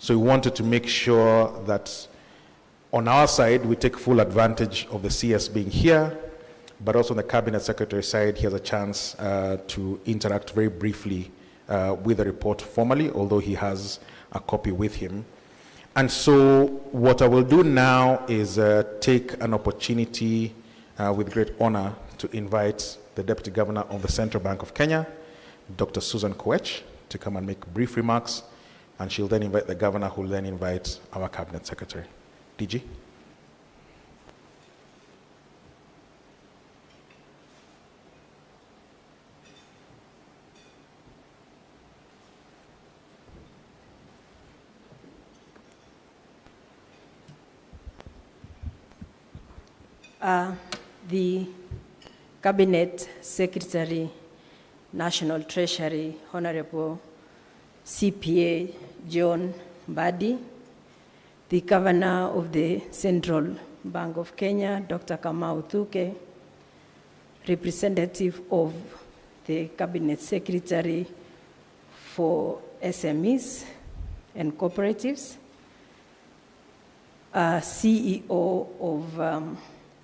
So we wanted to make sure that on our side, we take full advantage of the CS being here, but also on the Cabinet Secretary side, he has a chance to interact very briefly with the report formally, although he has a copy with him. And so what I will do now is take an opportunity with great honor to invite the Deputy Governor of the Central Bank of Kenya, Dr. Susan Koech, to come and make brief remarks, and she'll then invite the Governor, who will then invite our Cabinet Secretary. DG. The Cabinet Secretary, National Treasury, Honorable CPA John Mbadi, the Governor of the Central Bank of Kenya, Dr. Kamau Thuke, representative of the Cabinet Secretary for SMEs and Cooperatives, CEO of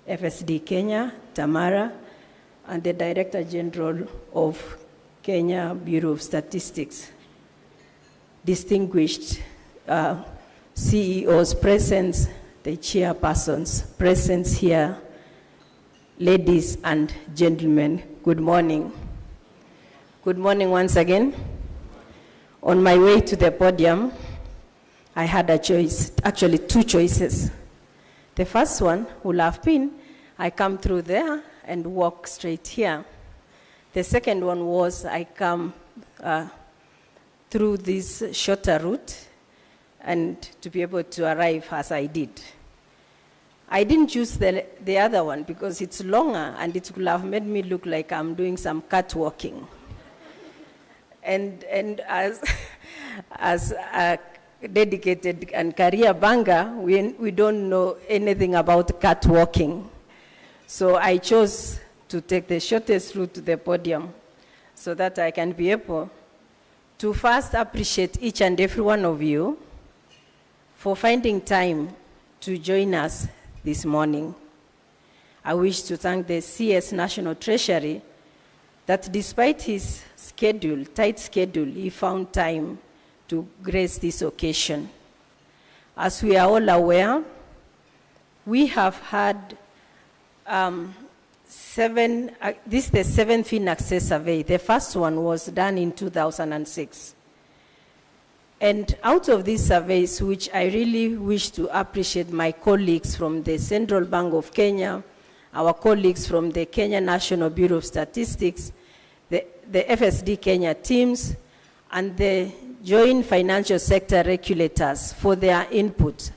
FSD Kenya, Tamara, and the Director General of Kenya Bureau of Statistics. Distinguished CEOs present, the chairpersons present here, ladies and gentlemen, good morning. Good morning once again. On my way to the podium, I had a choice, actually two choices. The first one would have been, I come through there and walk straight here. The second one was, I come through this shorter route and to be able to arrive as I did. I didn't choose the other one because it's longer and it would have made me look like I'm doing some catwalking. And as a dedicated and career banker, we don't know anything about catwalking. So I chose to take the shortest route to the podium so that I can be able to first appreciate each and every one of you for finding time to join us this morning. I wish to thank the CS National Treasury that despite his tight schedule, he found time to grace this occasion. As we are all aware, we have had this is the seventh Finaccess survey. The first one was done in 2006. And out of these surveys, which I really wish to appreciate my colleagues from the Central Bank of Kenya, our colleagues from the Kenya National Bureau of Statistics, the FSD Kenya teams, and the joint financial sector regulators for their input.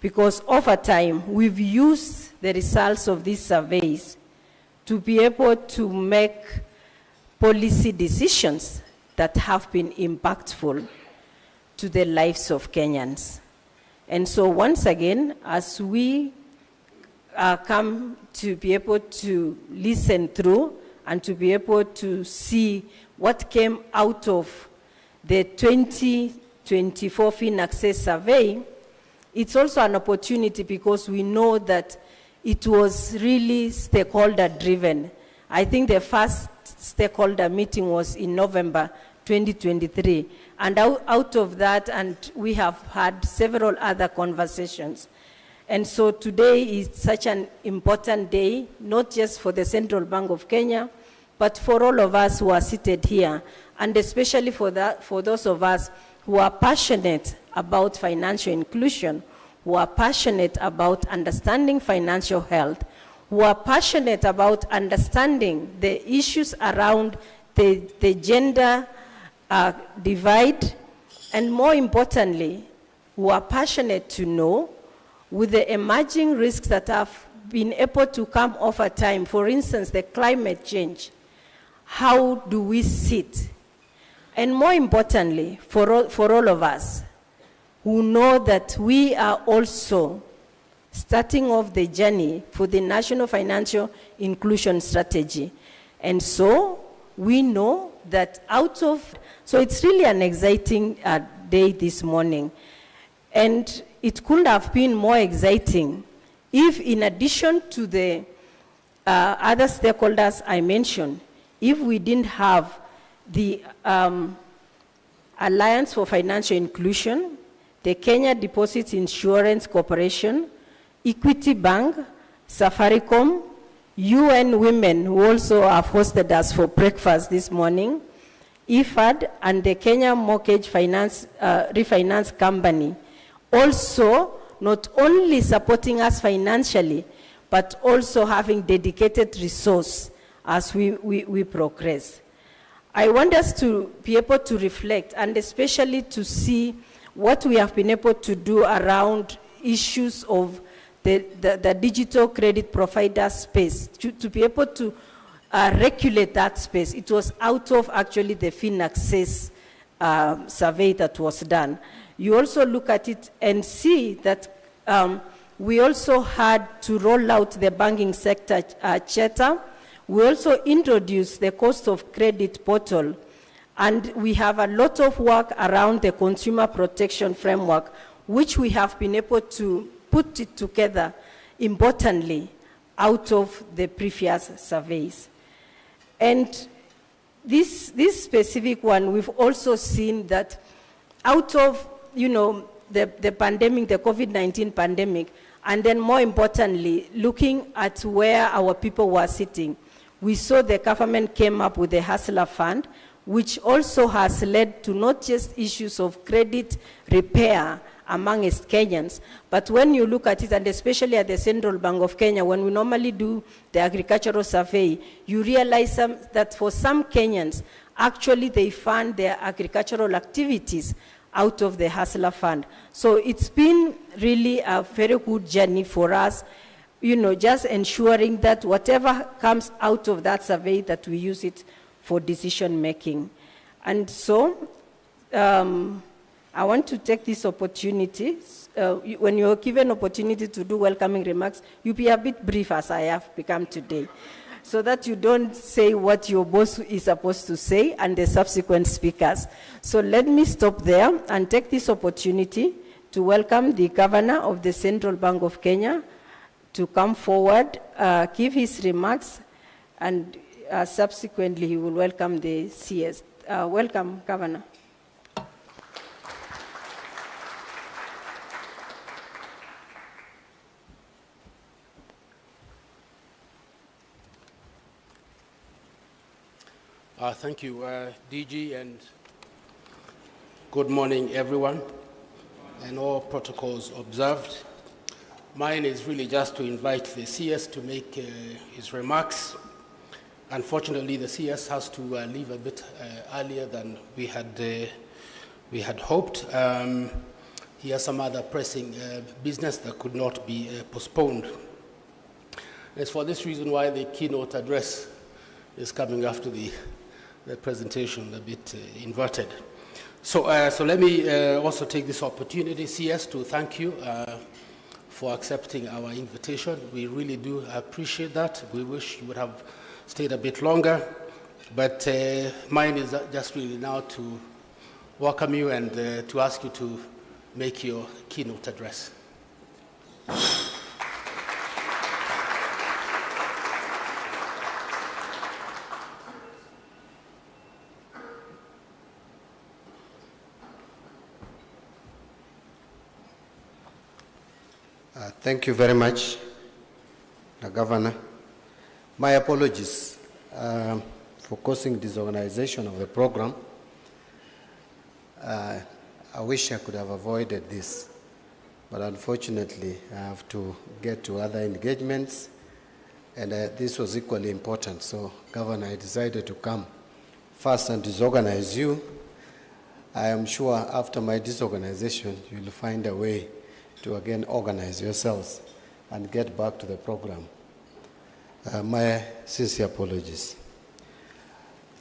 Because over time, we've used the results of these surveys to be able to make policy decisions that have been impactful to the lives of Kenyans. And so once again, as we come to be able to listen through and to be able to see what came out of the 2024 Finaccess survey, it's also an opportunity because we know that it was really stakeholder-driven. I think the first stakeholder meeting was in November 2023. And out of that, and we have had several other conversations. And so today is such an important day, not just for the Central Bank of Kenya, but for all of us who are seated here, and especially for those of us who are passionate about financial inclusion, who are passionate about understanding financial health, who are passionate about understanding the issues around the gender divide, and more importantly, who are passionate to know with the emerging risks that have been able to come over time, for instance, the climate change, how do we sit? And more importantly, for all of us, who know that we are also starting off the journey for the National Financial Inclusion Strategy. And so we know that so it's really an exciting day this morning. And it couldn't have been more exciting if, in addition to the other stakeholders I mentioned, if we didn't have the Alliance for Financial Inclusion, the Kenya Deposit Insurance Corporation, Equity Bank, Safaricom, UN Women, who also have hosted us for breakfast this morning, IFAD, and the Kenya Mortgage Finance Refinance Company, also not only supporting us financially, but also having dedicated resource as we progress. I want us to be able to reflect, and especially to see what we have been able to do around issues of the digital credit provider space, to be able to regulate that space. It was out of actually the Finaccess survey that was done. You also look at it and see that we also had to roll out the banking sector charter. We also introduced the cost of credit portal, and we have a lot of work around the consumer protection framework, which we have been able to put it together, importantly, out of the previous surveys. And this specific one, we've also seen that out of, the pandemic, the COVID-19 pandemic, and then more importantly, looking at where our people were sitting, we saw the government came up with the Hustler Fund, which also has led to not just issues of credit repair amongst Kenyans, but when you look at it, and especially at the Central Bank of Kenya, when we normally do the agricultural survey, you realize that for some Kenyans, actually they fund their agricultural activities out of the Hustler Fund. So it's been really a very good journey for us, just ensuring that whatever comes out of that survey, that we use it for decision making. And so I want to take this opportunity, when you're given opportunity to do welcoming remarks, you be a bit brief as I have become today, so that you don't say what your boss is supposed to say and the subsequent speakers. So let me stop there and take this opportunity to welcome the Governor of the Central Bank of Kenya to come forward, give his remarks, and subsequently he will welcome the CS. Welcome, Governor. Thank you, DG, and good morning, everyone, and all protocols observed. Mine is really just to invite the CS to make his remarks. Unfortunately, the CS has to leave a bit earlier than we had hoped. He has some other pressing business that could not be postponed. It's for this reason why the keynote address is coming after the presentation, a bit inverted. So let me also take this opportunity, CS, to thank you for accepting our invitation. We really do appreciate that. We wish you would have stayed a bit longer, but mine is just really now to welcome you and to ask you to make your keynote address. Thank you very much, Governor. My apologies for causing disorganization of the program. I wish I could have avoided this, but unfortunately I have to get to other engagements, and this was equally important. So, Governor, I decided to come first and disorganize you. I am sure after my disorganization, you'll find a way to again organize yourselves and get back to the program. My sincere apologies.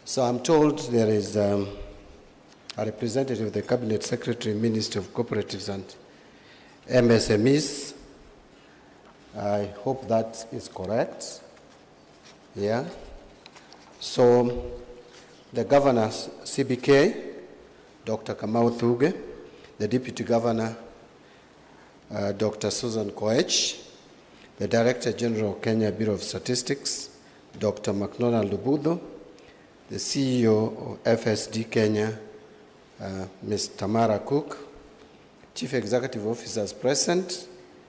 So I'm told there is a representative of the Cabinet Secretary, Ministry of Cooperatives and MSMEs. I hope that is correct. Yeah. So the Governor's CBK, Dr. Kamau Thuge, the Deputy Governor, Dr. Susan Koech, the Director General of Kenya Bureau of Statistics, Dr. McDonald Lubudo, the CEO of FSD Kenya, Ms. Tamara Cook, Chief Executive Officers present,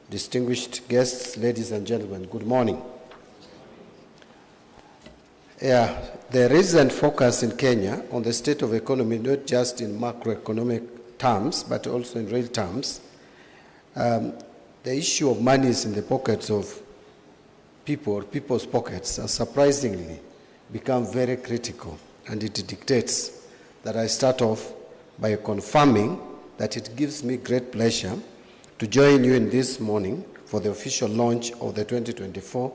distinguished guests, ladies and gentlemen, good morning. The recent focus in Kenya on the state of economy, not just in macroeconomic terms, but also in real terms, the issue of money is in the pockets of people, or people's pockets, has surprisingly become very critical, and it dictates that I start off by confirming that it gives me great pleasure to join you in this morning for the official launch of the 2024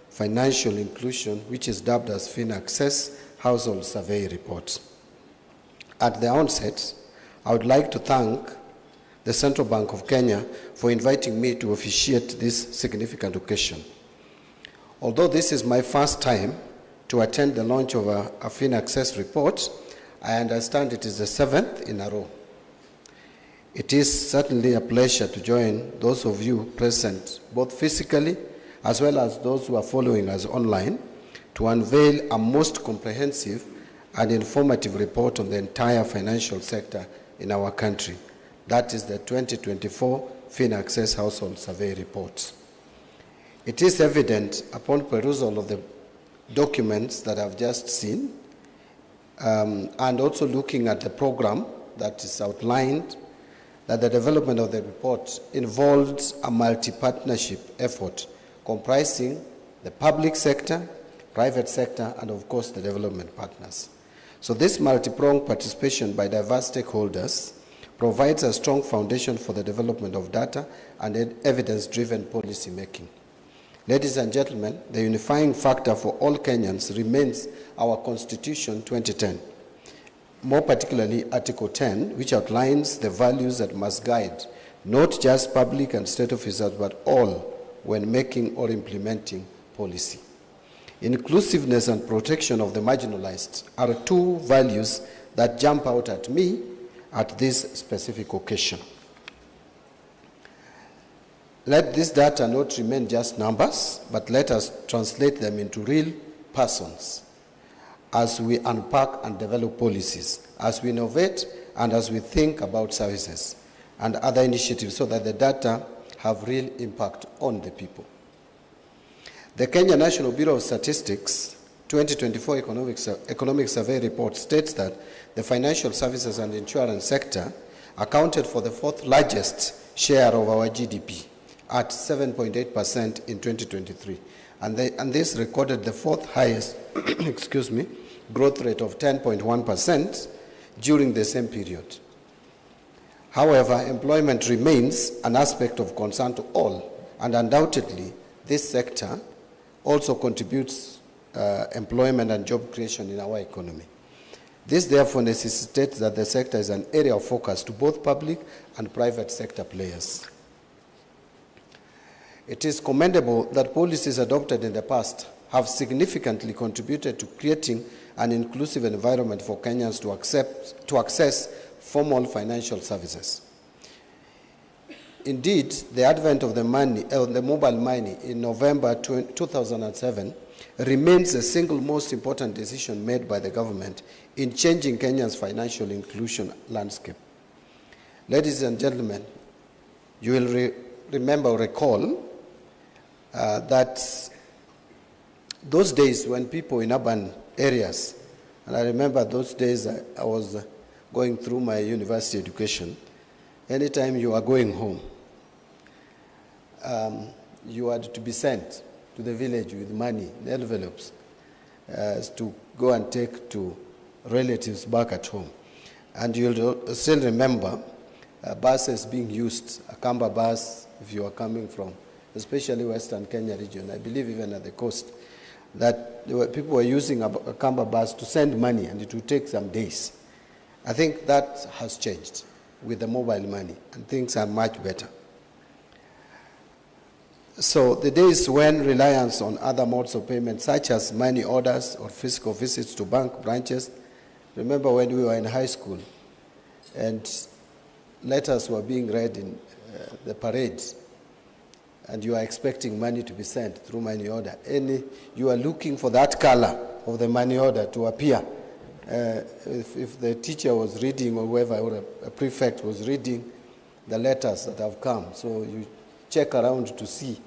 Financial Inclusion, which is dubbed as Finaccess Household Survey Report. At the onset, I would like to thank the Central Bank of Kenya for inviting me to officiate this significant occasion. Although this is my first time to attend the launch of a Finaccess report, I understand it is the 7th in a row. It is certainly a pleasure to join those of you present, both physically as well as those who are following us online, to unveil a most comprehensive and informative report on the entire financial sector in our country. That is the 2024 Finaccess Household Survey Report. It is evident upon perusal of the documents that I've just seen, and also looking at the program that is outlined, that the development of the report involves a multi-partnership effort comprising the public sector, private sector, and of course the development partners. So this multi-pronged participation by diverse stakeholders provides a strong foundation for the development of data and evidence-driven policy making. Ladies and gentlemen, the unifying factor for all Kenyans remains our Constitution 2010, more particularly Article 10, which outlines the values that must guide not just public and state officers, but all when making or implementing policy. Inclusiveness and protection of the marginalized are two values that jump out at me at this specific occasion. Let this data not remain just numbers, but let us translate them into real persons as we unpack and develop policies, as we innovate, and as we think about services and other initiatives so that the data have real impact on the people. The Kenya National Bureau of Statistics 2024 Economic Survey Report states that the financial services and insurance sector accounted for the fourth largest share of our GDP at 7.8% in 2023. And this recorded the fourth highest growth rate of 10.1% during the same period. However, employment remains an aspect of concern to all, and undoubtedly, this sector also contributes employment and job creation in our economy. This therefore necessitates that the sector is an area of focus to both public and private sector players. It is commendable that policies adopted in the past have significantly contributed to creating an inclusive environment for Kenyans to access formal financial services. Indeed, the advent of the mobile money in November 2007 remains the single most important decision made by the government in changing Kenya's financial inclusion landscape. Ladies and gentlemen, you will remember or recall that those days when people in urban areas, and I remember those days I was going through my university education, anytime you are going home, you had to be sent to the village with money in envelopes to go and take to relatives back at home. And you'll still remember buses being used, a Kamba bus, if you are coming from, especially Western Kenya region, I believe even at the coast, that people were using a Kamba bus to send money, and it would take some days. I think that has changed with the mobile money, and things are much better. So the days when reliance on other modes of payment, such as money orders or physical visits to bank branches, remember when we were in high school, and letters were being read in the parades, and you are expecting money to be sent through money order, you are looking for that color of the money order to appear. If the teacher was reading, or whoever, or a prefect was reading the letters that have come, so you check around to see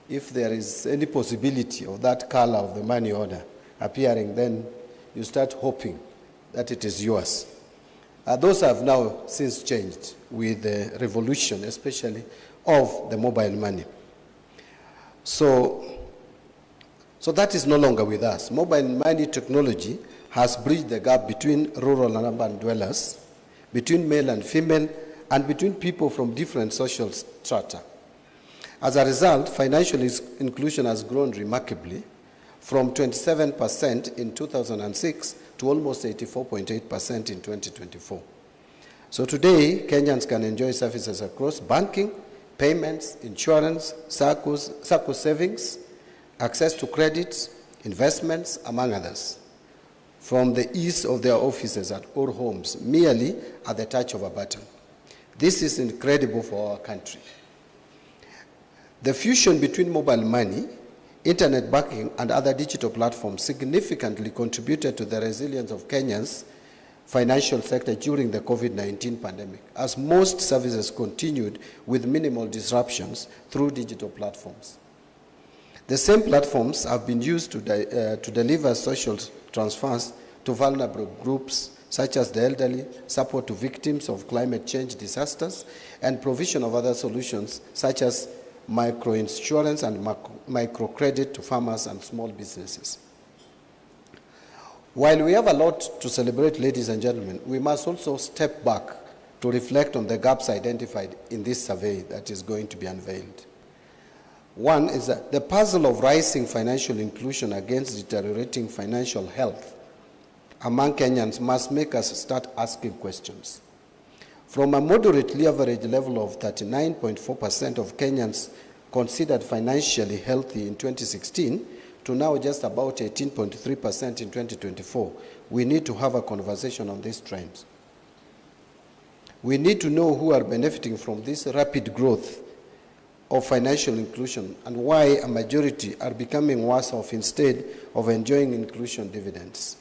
if there is any possibility of that color of the money order appearing, then you start hoping that it is yours. Those have now since changed with the revolution, especially of the mobile money. So that is no longer with us. Mobile money technology has bridged the gap between rural and urban dwellers, between male and female, and between people from different social strata. As a result, financial inclusion has grown remarkably from 27% in 2006 to almost 84.8% in 2024. So today, Kenyans can enjoy services across banking, payments, insurance, SACCO savings, access to credit, investments, among others, from the ease of their offices at all homes, merely at the touch of a button. This is incredible for our country. The fusion between mobile money, internet banking, and other digital platforms significantly contributed to the resilience of Kenya's financial sector during the COVID-19 pandemic, as most services continued with minimal disruptions through digital platforms. The same platforms have been used to deliver social transfers to vulnerable groups such as the elderly, support to victims of climate change disasters, and provision of other solutions such as microinsurance and microcredit to farmers and small businesses. While we have a lot to celebrate, ladies and gentlemen, we must also step back to reflect on the gaps identified in this survey that is going to be unveiled. One is that the puzzle of rising financial inclusion against deteriorating financial health among Kenyans must make us start asking questions. From a moderately average level of 39.4% of Kenyans considered financially healthy in 2016 to now just about 18.3% in 2024, we need to have a conversation on these trends. We need to know who are benefiting from this rapid growth of financial inclusion and why a majority are becoming worse off instead of enjoying inclusion dividends.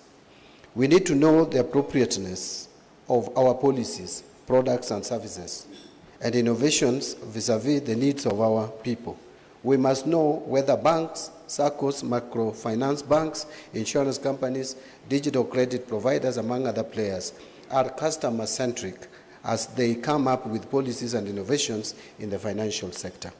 We need to know the appropriateness of our policies, products and services, and innovations vis-à-vis the needs of our people. We must know whether banks, SACCOs, microfinance banks, insurance companies, digital credit providers, among other players, are customer-centric as they come up with policies and innovations in the financial sector.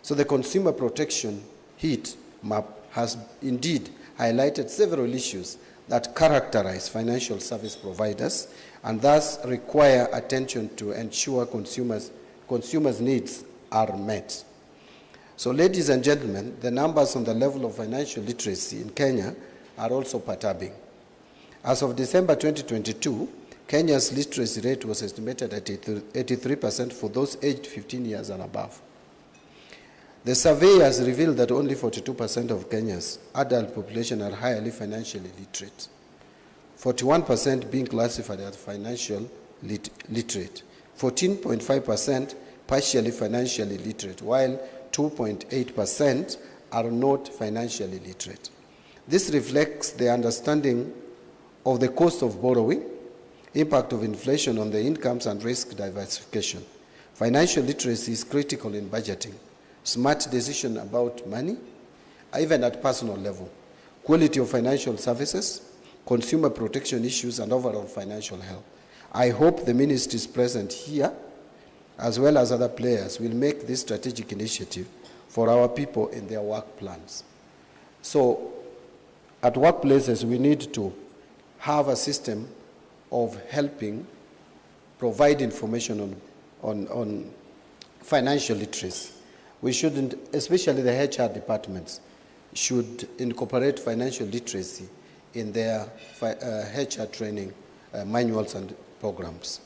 So the consumer protection heat map has indeed highlighted several issues that characterize financial service providers and thus require attention to ensure consumers' needs are met. So, ladies and gentlemen, the numbers on the level of financial literacy in Kenya are also perturbing. As of December 2022, Kenya's literacy rate was estimated at 83% for those aged 15 years and above. The survey has revealed that only 42% of Kenya's adult population are highly financially literate, 41% being classified as financial literate, 14.5% partially financially literate, while 2.8% are not financially literate. This reflects the understanding of the cost of borrowing, impact of inflation on the incomes, and risk diversification. Financial literacy is critical in budgeting, smart decision about money, even at personal level, quality of financial services, consumer protection issues, and overall financial health. I hope the ministries present here, as well as other players, will make this strategic initiative for our people in their work plans. So, at workplaces, we need to have a system of helping provide information on financial literacy. We shouldn't, especially the HR departments, should incorporate financial literacy in their HR training manuals and programs.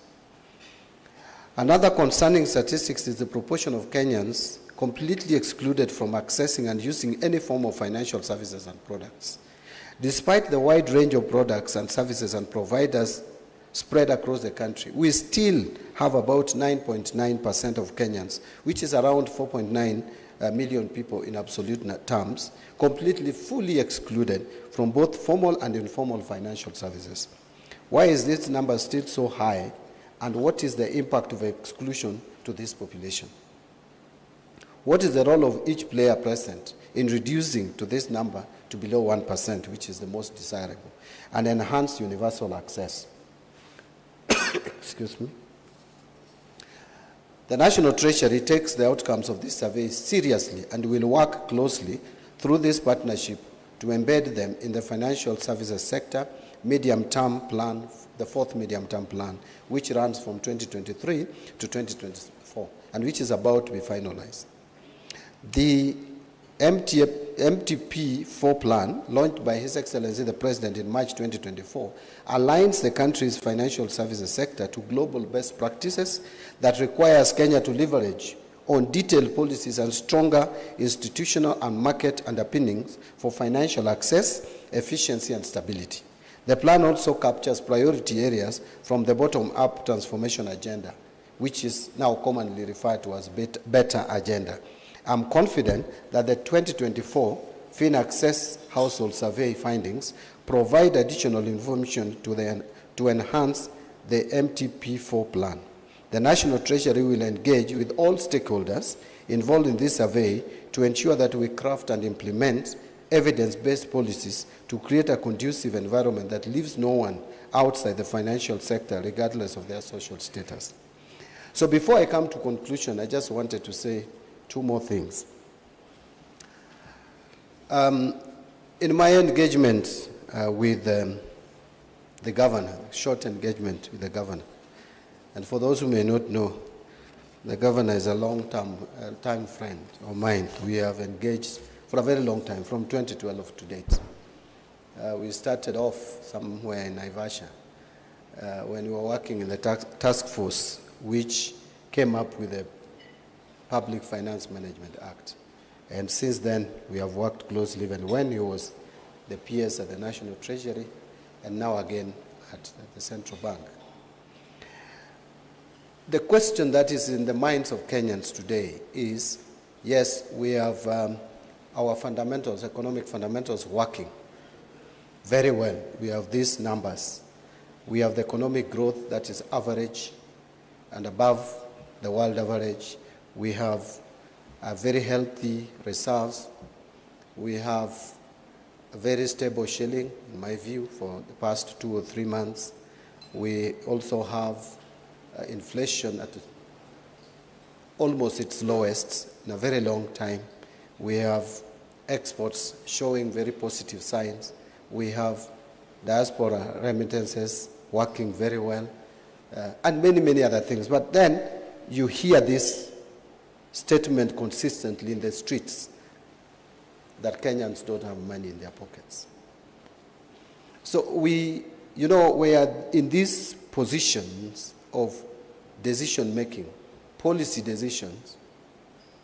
Another concerning statistics is the proportion of Kenyans completely excluded from accessing and using any form of financial services and products. Despite the wide range of products and services and providers spread across the country, we still have about 9.9% of Kenyans, which is around 4.9 million people in absolute terms, completely fully excluded from both formal and informal financial services. Why is this number still so high, and what is the impact of exclusion to this population? What is the role of each player present in reducing to this number to below 1%, which is the most desirable, and enhance universal access? Excuse me. The National Treasury takes the outcomes of this survey seriously and will work closely through this partnership to embed them in the financial services sector medium-term plan, the fourth medium-term plan, which runs from 2023 to 2024, and which is about to be finalized. The MTP4 plan, launched by His Excellency the President in March 2024, aligns the country's financial services sector to global best practices that requires Kenya to leverage on detailed policies and stronger institutional and market underpinnings for financial access, efficiency, and stability. The plan also captures priority areas from the bottom-up transformation agenda, which is now commonly referred to as better agenda. I'm confident that the 2024 Finaccess household survey findings provide additional information to enhance the MTP4 plan. The National Treasury will engage with all stakeholders involved in this survey to ensure that we craft and implement evidence-based policies to create a conducive environment that leaves no one outside the financial sector, regardless of their social status. So before I come to conclusion, I just wanted to say two more things. In my engagement with the governor, short engagement with the governor, and for those who may not know, the governor is a long-time friend of mine. We have engaged for a very long time, from 2012 to date. We started off somewhere in Naivasha when we were working in the task force, which came up with the Public Finance Management Act. And since then, we have worked closely, even when he was the PS at the National Treasury, and now again at the Central Bank. The question that is in the minds of Kenyans today is, yes, we have our fundamentals, economic fundamentals, working very well. We have these numbers. We have the economic growth that is average and above the world average. We have a very healthy reserves. We have a very stable shilling, in my view, for the past 2 or 3 months. We also have inflation at almost its lowest in a very long time. We have exports showing very positive signs. We have diaspora remittances working very well, and many, many other things. But then you hear this statement consistently in the streets that Kenyans don't have money in their pockets. So we are in these positions of decision-making, policy decisions,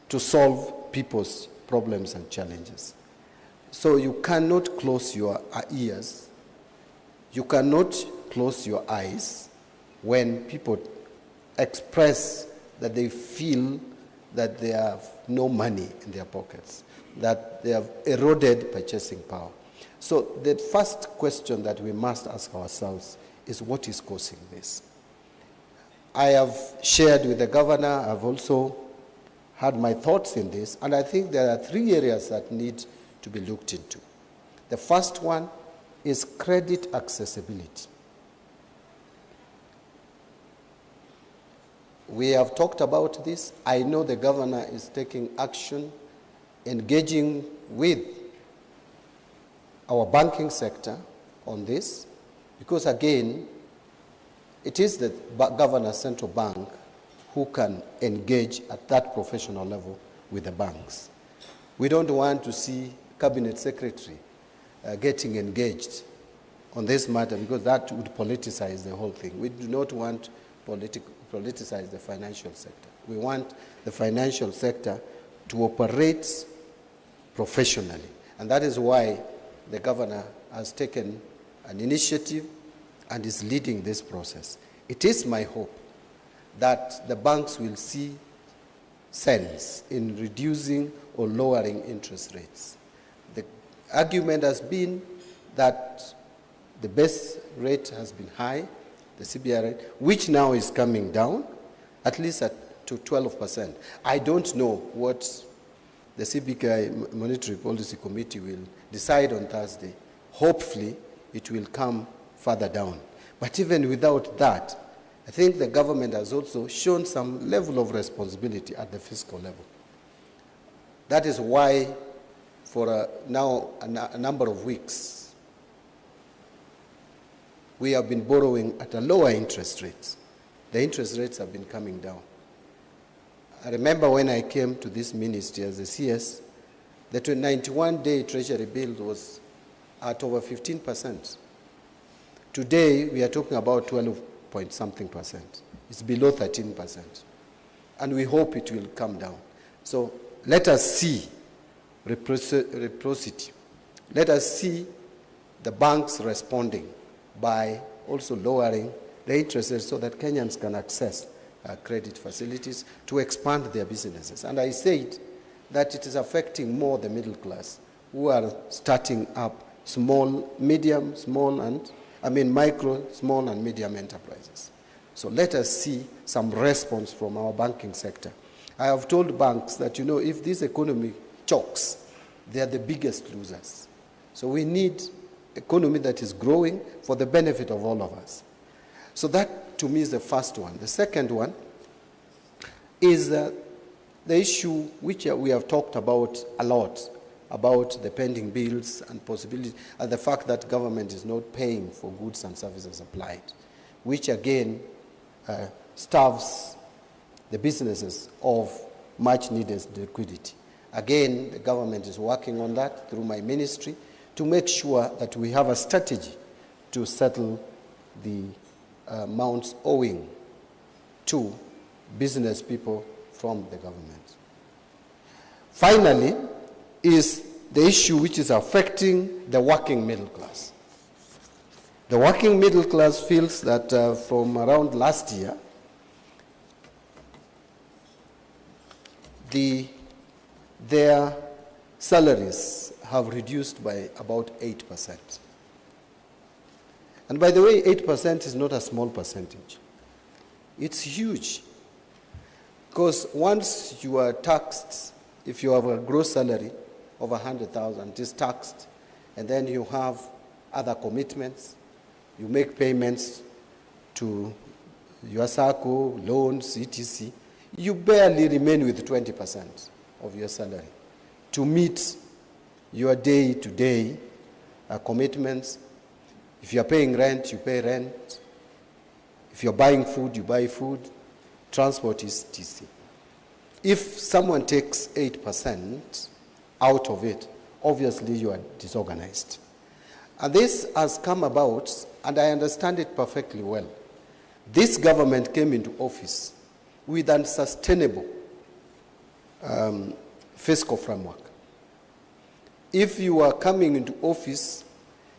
to solve people's problems and challenges. So you cannot close your ears, you cannot close your eyes when people express that they feel that they have no money in their pockets, that they have eroded purchasing power. So the first question that we must ask ourselves is, what is causing this? I have shared with the governor, I've also had my thoughts in this, and I think there are 3 areas that need to be looked into. The first one is credit accessibility. We have talked about this. I know the governor is taking action, engaging with our banking sector on this, because again, it is the governor, central bank, who can engage at that professional level with the banks. We don't want to see cabinet secretary getting engaged on this matter, because that would politicize the whole thing. We do not want politicize the financial sector. We want the financial sector to operate professionally. And that is why the governor has taken an initiative and is leading this process. It is my hope that the banks will see sense in reducing or lowering interest rates. The argument has been that the base rate has been high, the CBR rate, which now is coming down, at least to 12%. I don't know what the CBK Monetary Policy Committee will decide on Thursday. Hopefully, it will come further down. But even without that, I think the government has also shown some level of responsibility at the fiscal level. That is why, for now a number of weeks, we have been borrowing at a lower interest rate. The interest rates have been coming down. I remember when I came to this ministry as a CS, the 91-day Treasury bill was at over 15%. Today, we are talking about 12-point-something%. It's below 13%. And we hope it will come down. So let us see reciprocity. Let us see the banks responding by also lowering the interest rates so that Kenyans can access credit facilities to expand their businesses. And I said that it is affecting more the middle class who are starting up micro, small and medium enterprises. So let us see some response from our banking sector. I have told banks that, if this economy chokes, they are the biggest losers. So we need economy that is growing for the benefit of all of us. So that, to me, is the first one. The second one is the issue which we have talked about a lot, about the pending bills and possibility, and the fact that government is not paying for goods and services supplied, which again starves the businesses of much-needed liquidity. Again, the government is working on that through my ministry to make sure that we have a strategy to settle the amounts owing to business people from the government. Finally, is the issue which is affecting the working middle class. The working middle class feels that from around last year, their salaries have reduced by about 8%. And by the way, 8% is not a small percentage. It's huge. Because once you are taxed, if you have a gross salary of 100,000, it is taxed, and then you have other commitments, you make payments to your SACCO, loans, etc., you barely remain with 20% of your salary to meet your day-to-day commitments. If you're paying rent, you pay rent. If you're buying food, you buy food. Transport is etc. If someone takes 8% out of it, obviously you are disorganized. And this has come about, and I understand it perfectly well. This government came into office with an unsustainable fiscal framework. If you are coming into office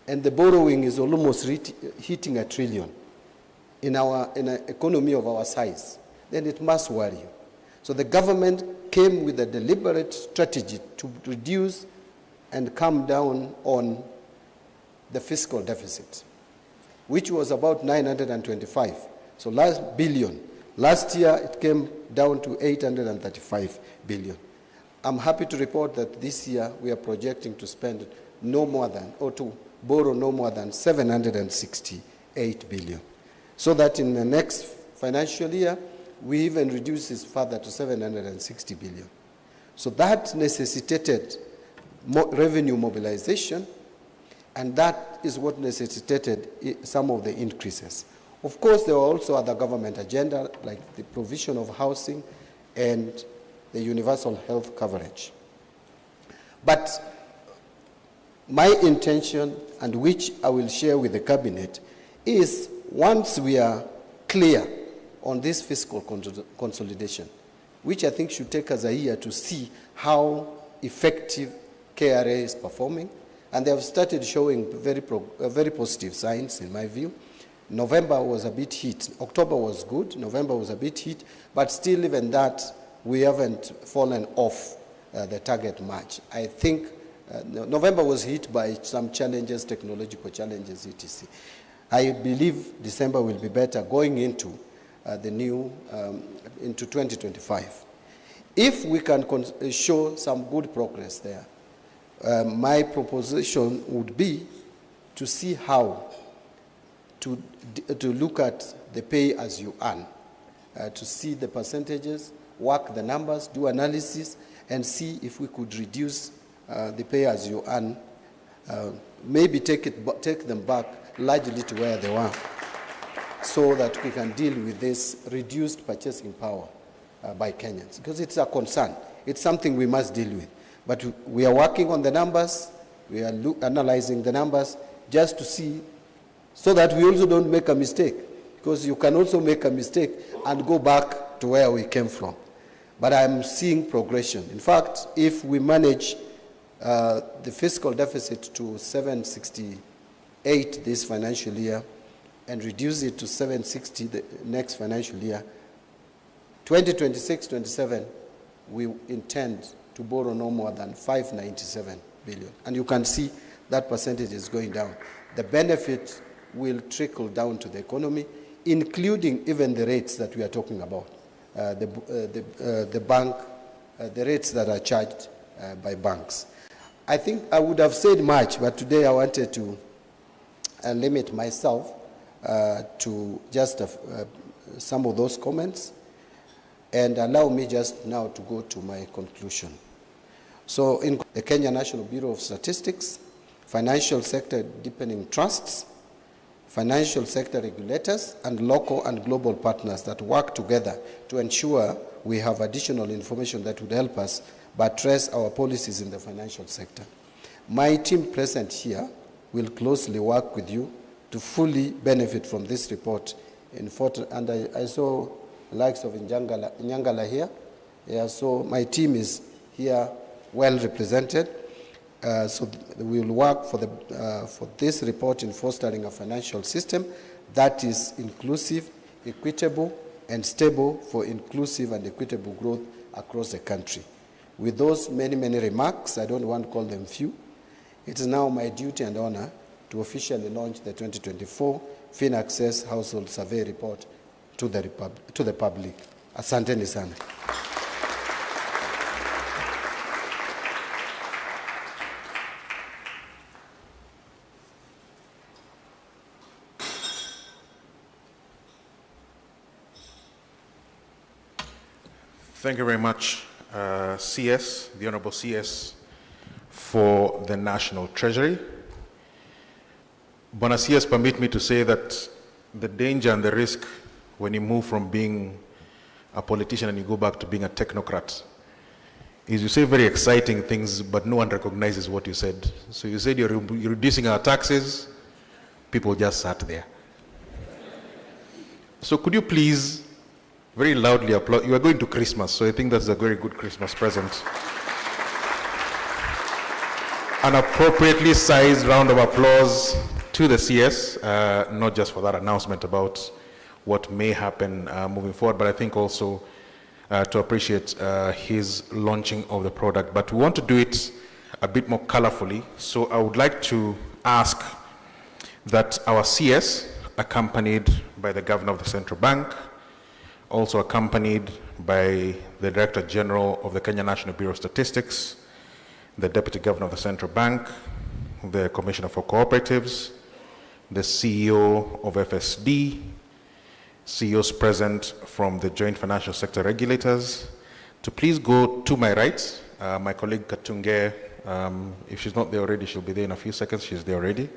and the borrowing is almost hitting $1 trillion in an economy of our size, then it must worry you. So the government came with a deliberate strategy to reduce and come down on the fiscal deficit, which was about 925. So billion. Last year, it came down to 835 billion. I'm happy to report that this year we are projecting to spend no more than, or to borrow no more than 768 billion. So that in the next financial year, we even reduce this further to 760 billion. So that necessitated revenue mobilization, and that is what necessitated some of the increases. Of course, there were also other government agenda, like the provision of housing and the universal health coverage. But my intention, and which I will share with the cabinet, is once we are clear on this fiscal consolidation, which I think should take us a year to see how effective KRA is performing, and they have started showing very positive signs, in my view. November was a bit hit. October was good. November was a bit hit. But still, even that, we haven't fallen off the target much. I think November was hit by some challenges, technological challenges, etc. I believe December will be better going into into 2025. If we can show some good progress there, my proposition would be to see how to look at the pay as you earn, to see the percentages, work the numbers, do analysis, and see if we could reduce the pay as you earn, maybe take them back largely to where they were, so that we can deal with this reduced purchasing power by Kenyans, because it's a concern. It's something we must deal with. But we are working on the numbers, we are analyzing the numbers just to see, so that we also don't make a mistake, because you can also make a mistake and go back to where we came from. But I'm seeing progression. In fact, if we manage the fiscal deficit to 768 this financial year and reduce it to 760 the next financial year, 2026-27, we intend to borrow no more than 597 billion. And you can see that percentage is going down. The benefit will trickle down to the economy, including even the rates that we are talking about, the rates that are charged by banks. I think I would have said much, but today I wanted to limit myself to just some of those comments, and allow me just now to go to my conclusion. So in the Kenya National Bureau of Statistics, financial sector deepening trusts, financial sector regulators, and local and global partners that work together to ensure we have additional information that would help us buttress our policies in the financial sector. My team present here will closely work with you to fully benefit from this report. And I saw the likes of Nyangala here. Yeah, so my team is here well represented. So we will work for this report in fostering a financial system that is inclusive, equitable, and stable for inclusive and equitable growth across the country. With those many, many remarks, I don't want to call them few, it is now my duty and honor to officially launch the 2024 Finaccess Household Survey Report to the public. Asanteni sana. Thank you very much, CS, the Honorable CS for the National Treasury. Bwana CS, permit me to say that the danger and the risk when you move from being a politician and you go back to being a technocrat is you say very exciting things, but no one recognizes what you said. So you said you're reducing our taxes, people just sat there. So could you please very loudly applaud? You are going to Christmas, so I think that's a very good Christmas present. An appropriately sized round of applause to the CS, not just for that announcement about what may happen moving forward, but I think also to appreciate his launching of the product. But we want to do it a bit more colorfully, so I would like to ask that our CS, accompanied by the Governor of the Central Bank, also accompanied by the Director General of the Kenya National Bureau of Statistics, the Deputy Governor of the Central Bank, the Commissioner for Cooperatives, the CEO of FSD, CEOs present from the Joint Financial Sector Regulators, to please go to my right. My colleague Katunge, if she's not there already, she'll be there in a few seconds. She's there already.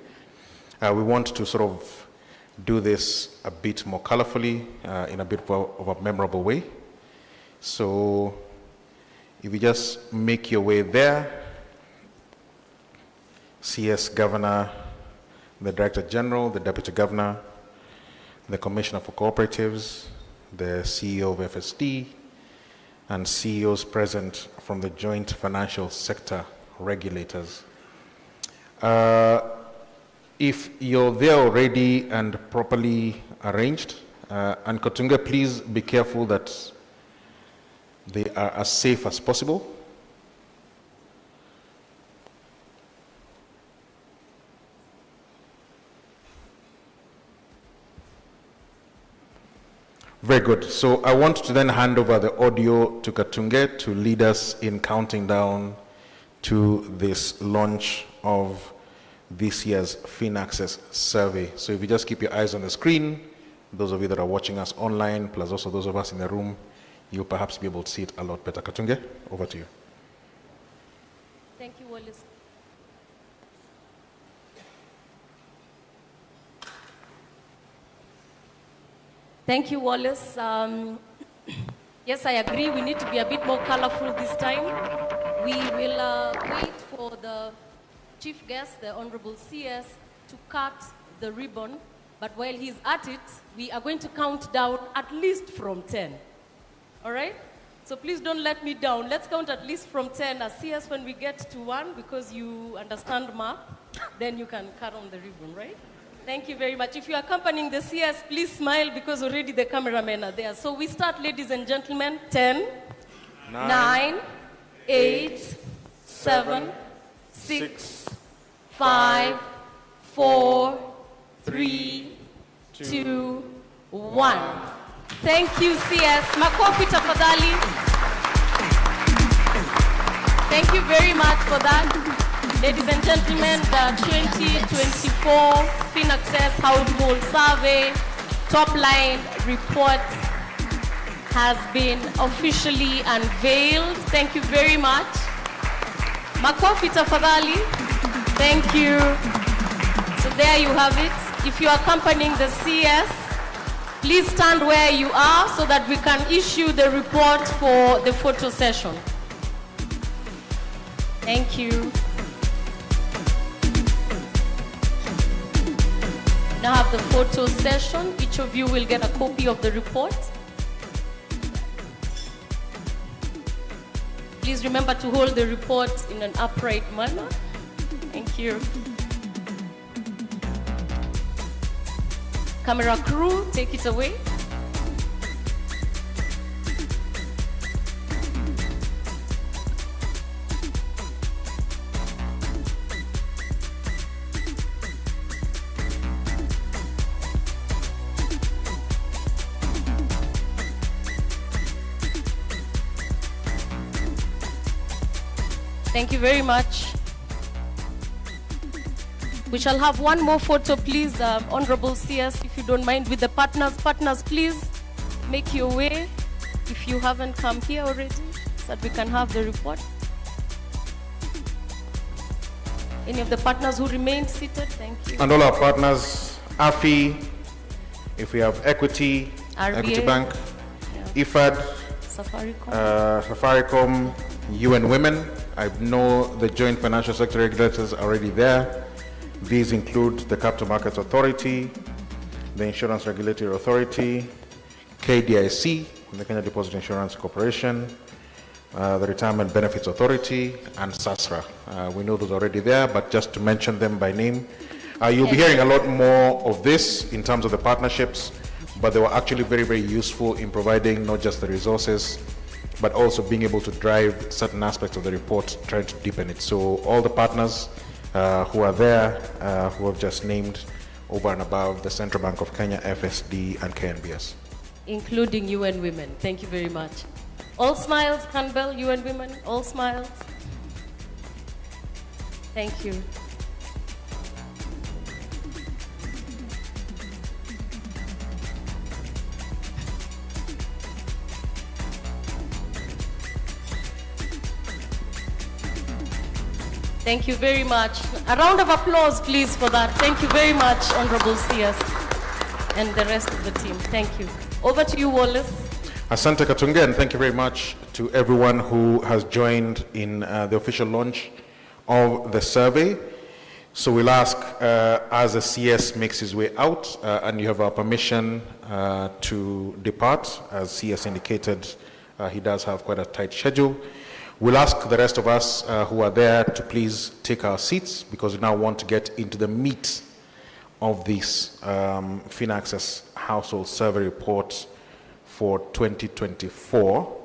We want to sort of do this a bit more colorfully, in a bit of a memorable way. So if you just make your way there, CS Governor, the Director General, the Deputy Governor, the Commissioner for Cooperatives, the CEO of FSD, and CEOs present from the Joint Financial Sector Regulators. If you're there already and properly arranged, and Katunga, please be careful that they are as safe as possible. Very good. So I want to then hand over the audio to Katunge to lead us in counting down to this launch of this year's Finaccess survey. So if you just keep your eyes on the screen, those of you that are watching us online, plus also those of us in the room, you'll perhaps be able to see it a lot better. Katunge, over to you. Thank you, Wallace. Thank you, Wallace. Yes, I agree. We need to be a bit more colorful this time. We will wait for the chief guest, the Honorable CS, to cut the ribbon. But while he's at it, we are going to count down at least from 10. All right? So please don't let me down. Let's count at least from 10 as CS when we get to 1, because you understand math. Then you can cut on the ribbon, right? Thank you very much. If you're accompanying the CS, please smile, because already the cameramen are there. So we start, ladies and gentlemen. 10, 9, 8, 7, 6, 5, 4, 3, 2, 1. Thank you, CS. Makofi tafadhali. Thank you very much for that. Ladies and gentlemen, the 2024 Finaccess Household Survey Topline report has been officially unveiled. Thank you very much. Makofi tafadhali. Thank you. So there you have it. If you are accompanying the CS, please stand where you are so that we can issue the report for the photo session. Thank you. Now have the photo session. Each of you will get a copy of the report. Please remember to hold the report in an upright manner. Thank you. Camera crew, take it away. Thank you very much. We shall have one more photo, please, Honorable CS, if you don't mind, with the partners. Partners, please make your way if you haven't come here already, so that we can have the report. Any of the partners who remain seated, thank you. And all our partners, AFI, if we have Equity, RBA, Equity Bank, yeah. IFAD, Safaricom, Safaricom, UN Women. I know the Joint Financial Sector Regulators are already there. These include the Capital Markets Authority, the Insurance Regulatory Authority, KDIC, the Kenya Deposit Insurance Corporation, the Retirement Benefits Authority, and SASRA. We know those are already there, but just to mention them by name. You'll be hearing a lot more of this in terms of the partnerships, but they were actually very, very useful in providing not just the resources, but also being able to drive certain aspects of the report, trying to deepen it. So all the partners who are there, who have just named over and above the Central Bank of Kenya, FSD, and KNBS. including UN Women. Thank you very much. All smiles, Campbell, UN Women, all smiles. Thank you. Thank you very much. A round of applause, please, for that. Thank you very much, Honorable CS, and the rest of the team. Thank you. Over to you, Wallace. Asante Katunge, and thank you very much to everyone who has joined in the official launch of the survey. So we'll ask, as the CS makes his way out, and you have our permission to depart, as CS indicated, he does have quite a tight schedule. We'll ask the rest of us who are there to please take our seats, because we now want to get into the meat of this Finaccess Household Survey Report for 2024.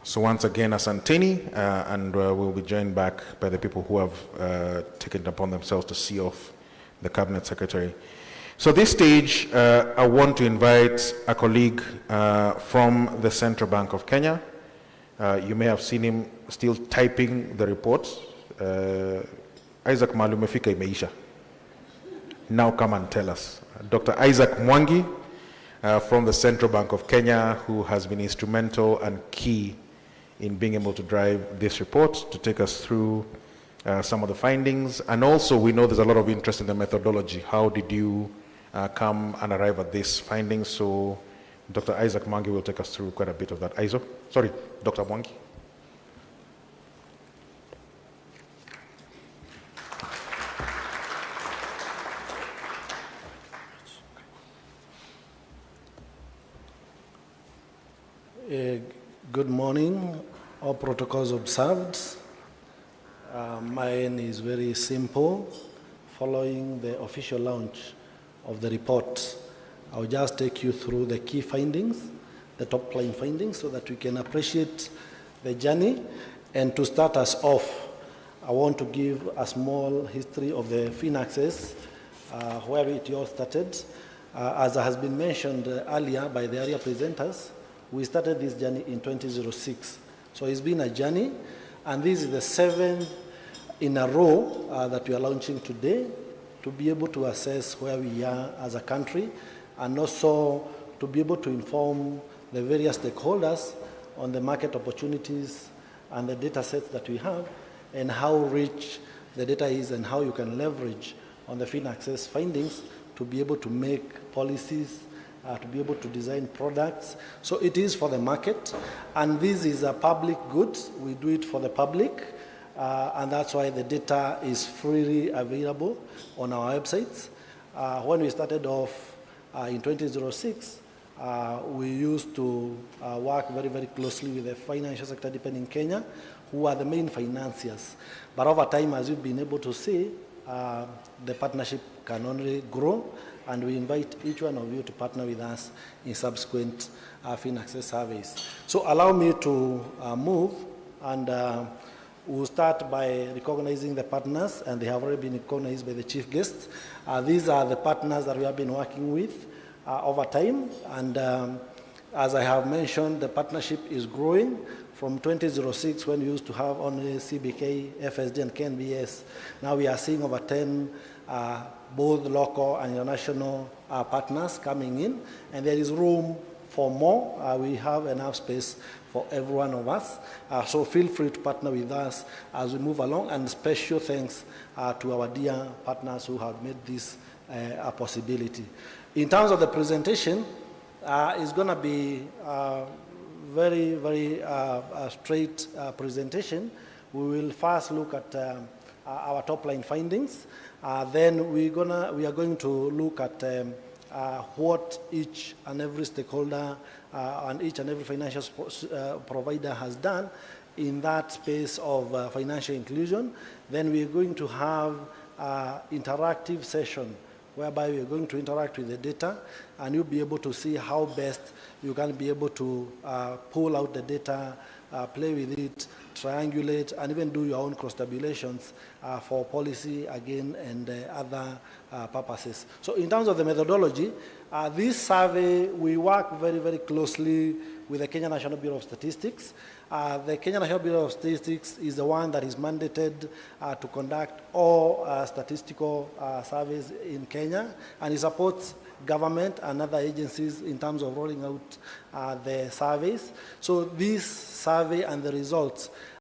So once again, Asanteni, and we'll be joined back by the people who have taken it upon themselves to see off the Cabinet Secretary. So this stage, I want to invite a colleague from the Central Bank of Kenya. You may have seen him still typing the report. Isaac Malu umefika imeisha. Now come and tell us. Dr. Isaac Mwangi from the Central Bank of Kenya, who has been instrumental and key in being able to drive this report, to take us through some of the findings. And also, we know there's a lot of interest in the methodology. How did you come and arrive at these findings? So Dr. Isaac Mwangi will take us through quite a bit of that. Dr. Mwangi. Good morning, all protocols observed. Mine is very simple. Following the official launch of the report, I'll just take you through the key findings, the top line findings, so that we can appreciate the journey. And to start us off, I want to give a small history of the Finaccess, where it all started. As has been mentioned earlier by the earlier presenters, we started this journey in 2006. So it's been a journey, and this is the 7th in a row that we are launching today, to be able to assess where we are as a country, and also to be able to inform the various stakeholders on the market opportunities and the data sets that we have, and how rich the data is, and how you can leverage on the Finaccess findings to be able to make policies, to be able to design products. So it is for the market, and this is a public good. We do it for the public, and that's why the data is freely available on our websites. When we started off in 2006, we used to work very, very closely with the financial sector depending in Kenya, who are the main financiers. But over time, as you've been able to see, the partnership can only grow, and we invite each one of you to partner with us in subsequent Finaccess surveys. So allow me to move, and we'll start by recognizing the partners, and they have already been recognized by the chief guest. These are the partners that we have been working with over time, and as I have mentioned, the partnership is growing. From 2006, when we used to have only CBK, FSD, and KNBS, now we are seeing over 10 both local and international partners coming in, and there is room for more. We have enough space for every one of us, so feel free to partner with us as we move along, and special thanks to our dear partners who have made this a possibility. In terms of the presentation, it's going to be very, very straight presentation. We will first look at our top line findings. Then we are going to look at what each and every stakeholder and each and every financial provider has done in that space of financial inclusion. Then we are going to have an interactive session whereby we are going to interact with the data, and you'll be able to see how best you can be able to pull out the data, play with it, triangulate, and even do your own cross-tabulations for policy, again, and other purposes. So in terms of the methodology, this survey, we work very, very closely with the Kenya National Bureau of Statistics. The Kenya National Bureau of Statistics is the one that is mandated to conduct all statistical surveys in Kenya, and it supports government and other agencies in terms of rolling out the surveys. So this survey and the results